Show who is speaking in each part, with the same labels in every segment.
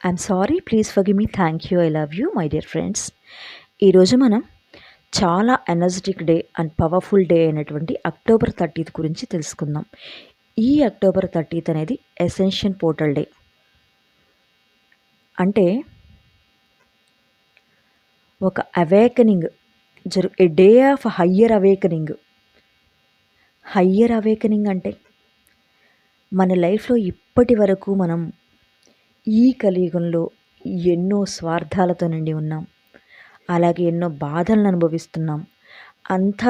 Speaker 1: I'm sorry, please forgive me, thank you, I love you my dear friends. ఈరోజు మనం చాలా energetic day and powerful day అయినటువంటి October 30th గురించి తెలుసుకుందాం. ఈ అక్టోబర్ 30th అనేది ఎసెన్షియల్ పోర్టల్ డే. అంటే ఒక awakening A day of higher awakening. Higher awakening అంటే మన లైఫ్లో ఇప్పటి వరకు మనం ఈ కలియుగంలో ఎన్నో స్వార్థాలతో నిండి ఉన్నాం. అలాగే ఎన్నో బాధలను అనుభవిస్తున్నాం. అంతా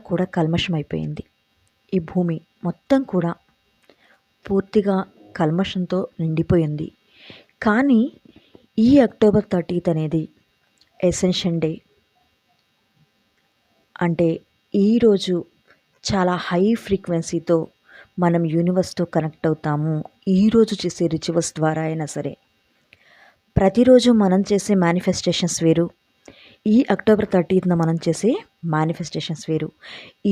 Speaker 1: కూడా కల్మషమైపోయింది. ఈ భూమి మొత్తం కూడా పూర్తిగా కల్మషంతో నిండిపోయింది. కానీ ఈ అక్టోబర్ 30th అనేది ఎసెన్షియల్ డే. అంటే ఈరోజు చాలా హై ఫ్రీక్వెన్సీతో మనం యూనివర్స్తో కనెక్ట్ అవుతాము. ఈరోజు చేసే రిచువల్స్ ద్వారా అయినా సరే. ప్రతిరోజు మనం చేసే మేనిఫెస్టేషన్స్ వేరు, ఈ అక్టోబర్ 30th మనం చేసే మేనిఫెస్టేషన్స్ వేరు.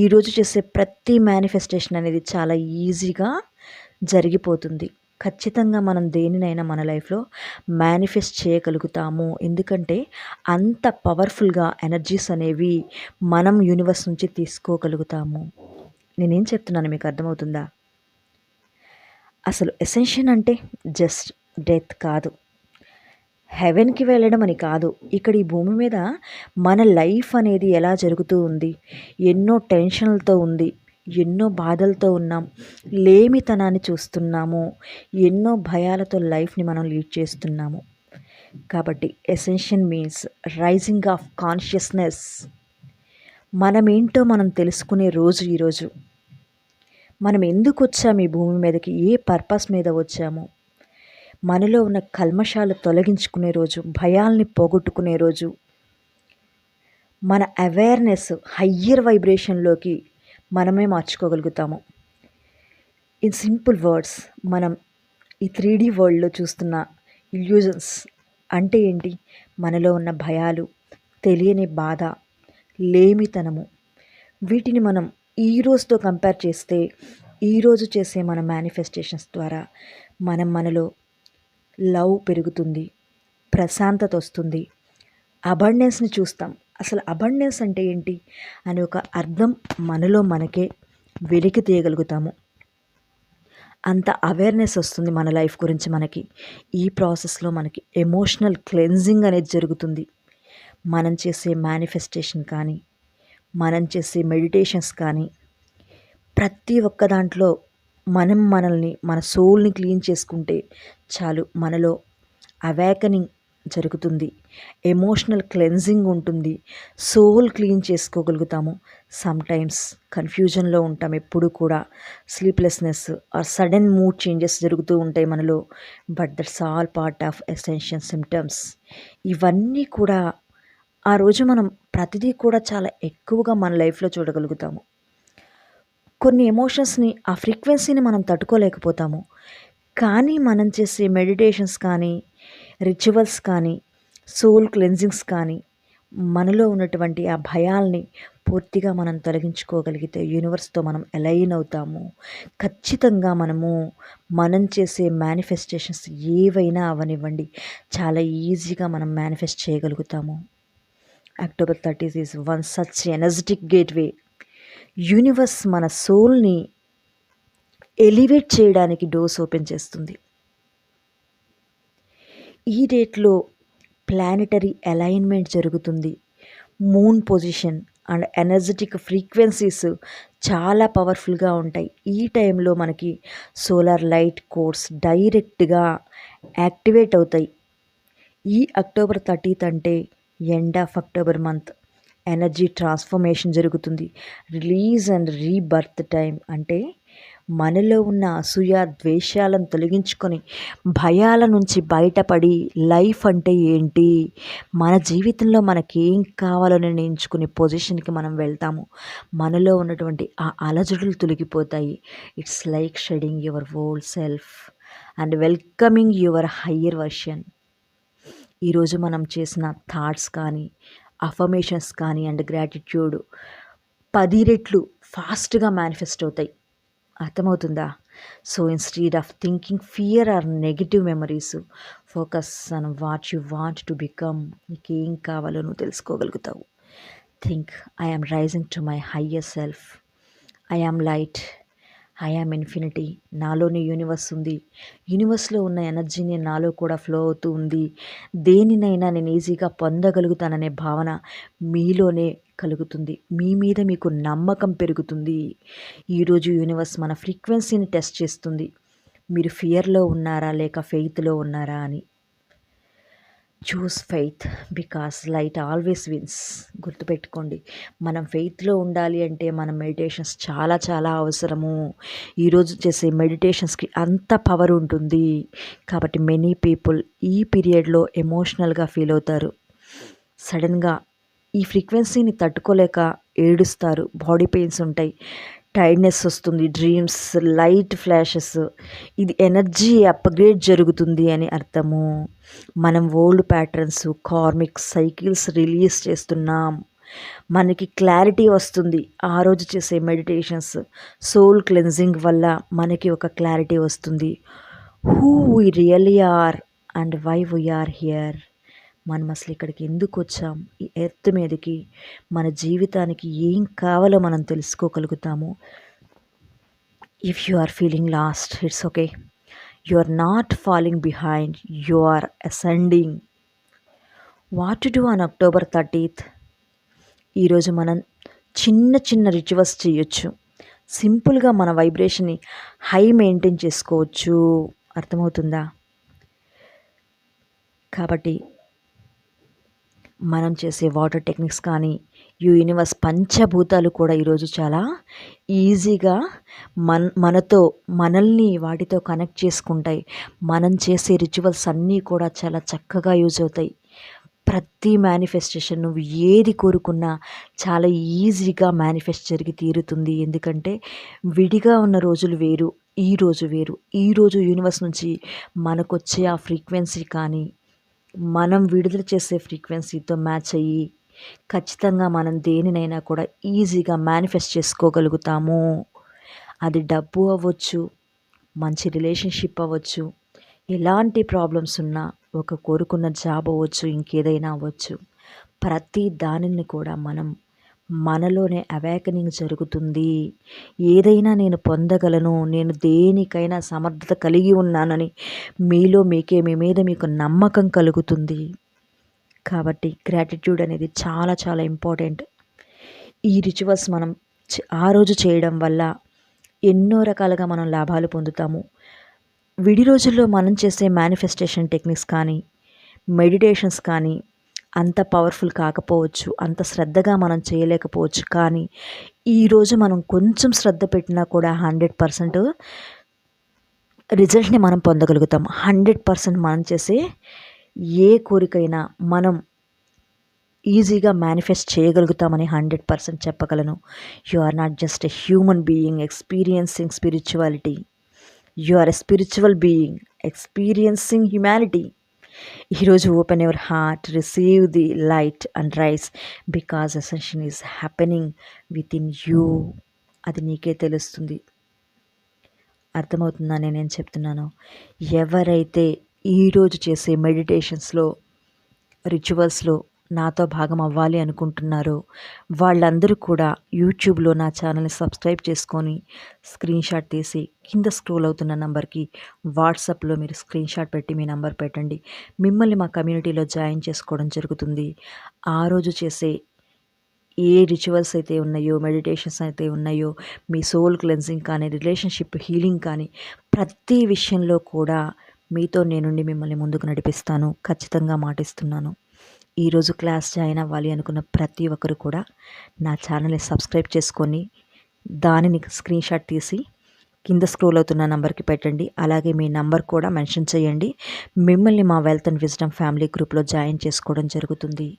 Speaker 1: ఈరోజు చేసే ప్రతి మేనిఫెస్టేషన్ అనేది చాలా ఈజీగా జరిగిపోతుంది. ఖచ్చితంగా మనం దేనినైనా మన లైఫ్లో మేనిఫెస్ట్ చేయగలుగుతాము. ఎందుకంటే అంత పవర్ఫుల్గా ఎనర్జీస్ అనేవి మనం యూనివర్స్ నుంచి తీసుకోగలుగుతాము. నేనేం చెప్తున్నాను మీకు అర్థమవుతుందా? అసలు ఎసెన్షియల్ అంటే జస్ట్ డెత్ కాదు, హెవెన్కి వెళ్ళడం అని కాదు. ఇక్కడ ఈ భూమి మీద మన లైఫ్ అనేది ఎలా జరుగుతూ ఉంది, ఎన్నో టెన్షన్లతో ఉంది, ఎన్నో బాధలతో ఉన్నాం, లేమితనాన్ని చూస్తున్నాము, ఎన్నో భయాలతో లైఫ్ని మనం లీడ్ చేస్తున్నాము. కాబట్టి essential means rising of consciousness. మనమేంటో మనం తెలుసుకునే రోజు ఈరోజు. మనం ఎందుకు వచ్చాము ఈ భూమి మీదకి, ఏ పర్పస్ మీద వచ్చాము, మనలో ఉన్న కల్మషాలు తొలగించుకునే రోజు, భయాల్ని పోగొట్టుకునే రోజు, మన అవేర్నెస్ హయ్యర్ వైబ్రేషన్లోకి మనమే మార్చుకోగలుగుతాము. ఇన్ సింపుల్ వర్డ్స్, మనం ఈ 3D వరల్డ్లో చూస్తున్న ఇల్యూజన్స్ అంటే ఏంటి? మనలో ఉన్న భయాలు, తెలియని బాధ, లేమితనము, వీటిని మనం ఈ రోజుతో కంపేర్ చేస్తే ఈరోజు చేసే మన మేనిఫెస్టేషన్స్ ద్వారా మనలో లవ్ పెరుగుతుంది, ప్రశాంతత వస్తుంది, అబండెన్స్ని చూస్తాం. అసలు అబండెన్స్ అంటే ఏంటి అని ఒక అర్థం మనలో మనకే వెలికి తీయగలుగుతాము. అంత అవేర్నెస్ వస్తుంది మన లైఫ్ గురించి మనకి. ఈ ప్రాసెస్లో మనకి ఎమోషనల్ క్లెన్జింగ్ అనేది జరుగుతుంది. మనం చేసే మేనిఫెస్టేషన్ కానీ, మనం చేసే మెడిటేషన్స్ కానీ, ప్రతి ఒక్క దాంట్లో మనల్ని, మన సోల్ని క్లీన్ చేసుకుంటే చాలు, మనలో అవేకనింగ్ జరుగుతుంది, ఎమోషనల్ క్లెన్జింగ్ ఉంటుంది, సోల్ క్లీన్ చేసుకోగలుగుతాము. సమ్టైమ్స్ కన్ఫ్యూజన్లో ఉంటాం, ఎప్పుడు కూడా sleeplessness or sudden mood changes జరుగుతూ ఉంటాయి మనలో. But that's all part of essential symptoms. ఇవన్నీ కూడా ఆ రోజు మనం ప్రతిదీ కూడా చాలా ఎక్కువగా మన లైఫ్లో చూడగలుగుతాము. కొన్ని ఎమోషన్స్ని, ఆ ఫ్రీక్వెన్సీని మనం తట్టుకోలేకపోతాము. కానీ మనం చేసే మెడిటేషన్స్ కానీ, రిచువల్స్ కానీ, సోల్ క్లెన్జింగ్స్ కానీ, మనలో ఉన్నటువంటి ఆ భయాల్ని పూర్తిగా మనం తొలగించుకోగలిగితే యూనివర్స్తో మనం అలైన్ అవుతాము. ఖచ్చితంగా మనం చేసే మేనిఫెస్టేషన్స్ ఏవైనా అవనివ్వండి, చాలా ఈజీగా మనం మేనిఫెస్ట్ చేయగలుగుతాము. October 30th is one such energetic gateway. Universe మన సోల్ని ఎలివేట్ చేయడానికి డోర్స్ ఓపెన్ చేస్తుంది. ఈ డేట్లో ప్లానెటరీ అలైన్మెంట్ జరుగుతుంది. Moon position and energetic frequencies చాలా పవర్ఫుల్గా ఉంటాయి. ఈ టైంలో మనకి సోలార్ లైట్ కోర్స్ డైరెక్ట్గా యాక్టివేట్ అవుతాయి. ఈ అక్టోబర్ 30th అంటే end of October month, energy transformation జరుగుతుంది. Release and rebirth time. అంటే మనలో ఉన్న అసూయ, ద్వేషాలను తొలగించుకొని భయాల నుంచి బయటపడి లైఫ్ అంటే ఏంటి, మన జీవితంలో మనకేం కావాలో నిర్ణయించుకునే పొజిషన్కి మనం వెళ్తాము. మనలో ఉన్నటువంటి ఆ అలజడులు తొలగిపోతాయి. It's like shedding your old self and welcoming your higher version. ఈరోజు మనం చేసిన థాట్స్ కానీ, అఫర్మేషన్స్ కానీ అండ్ గ్రాటిట్యూడ్ 10 రెట్లు ఫాస్ట్గా మేనిఫెస్ట్ అవుతాయి. అర్థమవుతుందా? So, instead of thinking fear or negative memories, focus on what you want to become. నీకేం కావాలో నువ్వు తెలుసుకోగలుగుతావు. Think, I am rising to my higher self. I am light. I am infinity. నాలోనే universe ఉంది. యూనివర్స్‌లో ఉన్న ఎనర్జీని నాలో కూడా ఫ్లో అవుతూ ఉంది. దేనినైనా నేను ఈజీగా పొందగలుగుతాననే భావన మీలోనే కలుగుతుంది. మీ మీద మీకు నమ్మకం పెరుగుతుంది. ఈరోజు యూనివర్స్ మన ఫ్రీక్వెన్సీని టెస్ట్ చేస్తుంది. మీరు ఫియర్‌లో ఉన్నారా? లేక ఫెయిత్‌లో ఉన్నారా అని. Choose faith because light always wins. గుర్తుపెట్టుకోండి, మనం ఫెయిత్లో ఉండాలి అంటే మన మెడిటేషన్స్ చాలా చాలా అవసరము. ఈరోజు చేసే మెడిటేషన్స్కి అంత పవర్ ఉంటుంది. కాబట్టి మెనీ పీపుల్ ఈ పీరియడ్లో ఎమోషనల్గా ఫీల్ అవుతారు. సడన్గా ఈ ఫ్రీక్వెన్సీని తట్టుకోలేక ఏడుస్తారు. బాడీ పెయిన్స్ ఉంటాయి, టైర్డ్నెస్ వస్తుంది, డ్రీమ్స్, లైట్ ఫ్లాషెస్. ఇది ఎనర్జీ అప్గ్రేడ్ జరుగుతుంది అని అర్థము. మనం old patterns, karmic cycles release చేస్తున్నాం. మనకి క్లారిటీ వస్తుంది. ఆ రోజు చేసే మెడిటేషన్స్, సోల్ క్లెన్జింగ్ వల్ల మనకి ఒక క్లారిటీ వస్తుంది. Who we really are and why we are here. మనం అసలు ఇక్కడికి ఎందుకు వచ్చాం? ఈ ఎర్త్ మీదకి మన జీవితానికి ఏం కావాలో మనం తెలుసుకోగలుగుతాము. If you are feeling lost, it's okay. You are not falling behind, you are ascending. What to do on October 30th? ఈరోజు మనం చిన్న చిన్న రిచువల్స్ చేయొచ్చు. సింపుల్గా మన వైబ్రేషన్ని హై మెయింటైన్ చేసుకోవచ్చు. అర్థమవుతుందా? కాబట్టి మనం చేసే వాటర్ టెక్నిక్స్ కానీ, యూనివర్స్ పంచభూతాలు కూడా ఈరోజు చాలా ఈజీగా మనతో మనల్ని వాటితో కనెక్ట్ చేసుకుంటాయి. మనం చేసే రిచువల్స్ అన్నీ కూడా చాలా చక్కగా యూజ్ అవుతాయి. ప్రతి మేనిఫెస్టేషన్ నువ్వు ఏది కోరుకున్నా చాలా ఈజీగా మేనిఫెస్ట్ జరిగి తీరుతుంది. ఎందుకంటే విడిగా ఉన్న రోజులు వేరు, ఈ రోజు వేరు. ఈరోజు యూనివర్స్ నుంచి మనకొచ్చే ఆ ఫ్రీక్వెన్సీ కానీ, మనం విడుదల చేసే ఫ్రీక్వెన్సీతో మ్యాచ్ అయ్యి ఖచ్చితంగా మనం దేనినైనా కూడా ఈజీగా మేనిఫెస్ట్ చేసుకోగలుగుతాము. అది డబ్బు అవ్వచ్చు, మంచి రిలేషన్షిప్ అవ్వచ్చు, ఎలాంటి ప్రాబ్లమ్స్ ఉన్నా, ఒక కోరుకున్న జాబ్ అవ్వచ్చు, ఇంకేదైనా అవ్వచ్చు. ప్రతి దానిని కూడా మనలోనే అవేకనింగ్ జరుగుతుంది. ఏదైనా నేను పొందగలను, నేను దేనికైనా సమర్థత కలిగి ఉన్నానని మీలో మీకే మీ మీద మీకు నమ్మకం కలుగుతుంది. కాబట్టి గ్రాటిట్యూడ్ అనేది చాలా చాలా ఇంపార్టెంట్. ఈ రిచువల్స్ మనం ఆ రోజు చేయడం వల్ల ఎన్నో రకాలుగా మనం లాభాలు పొందుతాము. విడి రోజుల్లో మనం చేసే మేనిఫెస్టేషన్ టెక్నిక్స్ కానీ, మెడిటేషన్స్ కానీ అంత పవర్ఫుల్ కాకపోవచ్చు, అంత శ్రద్ధగా మనం చేయలేకపోవచ్చు. కానీ ఈరోజు మనం కొంచెం శ్రద్ధ పెట్టినా కూడా 100% రిజల్ట్ని మనం పొందగలుగుతాం. 100% మనం చేసే ఏ కోరికైనా మనం ఈజీగా మేనిఫెస్ట్ చేయగలుగుతామని 100% చెప్పగలను. You are not just a human being experiencing spirituality. You are a spiritual being experiencing humanity. ఈరోజు open your heart, receive the light and rise because ascension is happening within you. అది నీకే తెలుస్తుంది. అర్థమవుతుందా నేనేం చెప్తున్నాను? ఎవరైతే ఈరోజు చేసే మెడిటేషన్స్లో, రిచువల్స్లో నాతో భాగం అవ్వాలి అనుకుంటున్నారో వాళ్ళందరూ కూడా యూట్యూబ్లో నా ఛానల్ని సబ్స్క్రైబ్ చేసుకొని స్క్రీన్ షాట్ తీసి కింద స్క్రోల్ అవుతున్న నంబర్కి వాట్సాప్లో మీరు స్క్రీన్ షాట్ పెట్టి మీ నంబర్ పెట్టండి. మిమ్మల్ని మా కమ్యూనిటీలో జాయిన్ చేసుకోవడం జరుగుతుంది. ఆ రోజు చేసే ఏ రిచువల్స్ అయితే ఉన్నాయో, మెడిటేషన్స్ అయితే ఉన్నాయో, మీ సోల్ క్లెన్జింగ్ కానీ, రిలేషన్షిప్ హీలింగ్ కానీ ప్రతి విషయంలో కూడా మీతో నేనుండి మిమ్మల్ని ముందుకు నడిపిస్తాను. ఖచ్చితంగా మాటిస్తున్నాను. ఈరోజు క్లాస్ జాయిన్ అవ్వాలి అనుకున్న ప్రతి ఒక్కరు కూడా నా ఛానల్ని సబ్స్క్రైబ్ చేసుకొని దానిని స్క్రీన్ షాట్ తీసి కింద స్క్రోల్ అవుతున్న నంబర్కి పెట్టండి. అలాగే మీ నంబర్ కూడా మెన్షన్ చేయండి. మిమ్మల్ని మా వెల్త్ అండ్ విజ్డమ్ ఫ్యామిలీ గ్రూప్లో జాయిన్ చేసుకోవడం జరుగుతుంది.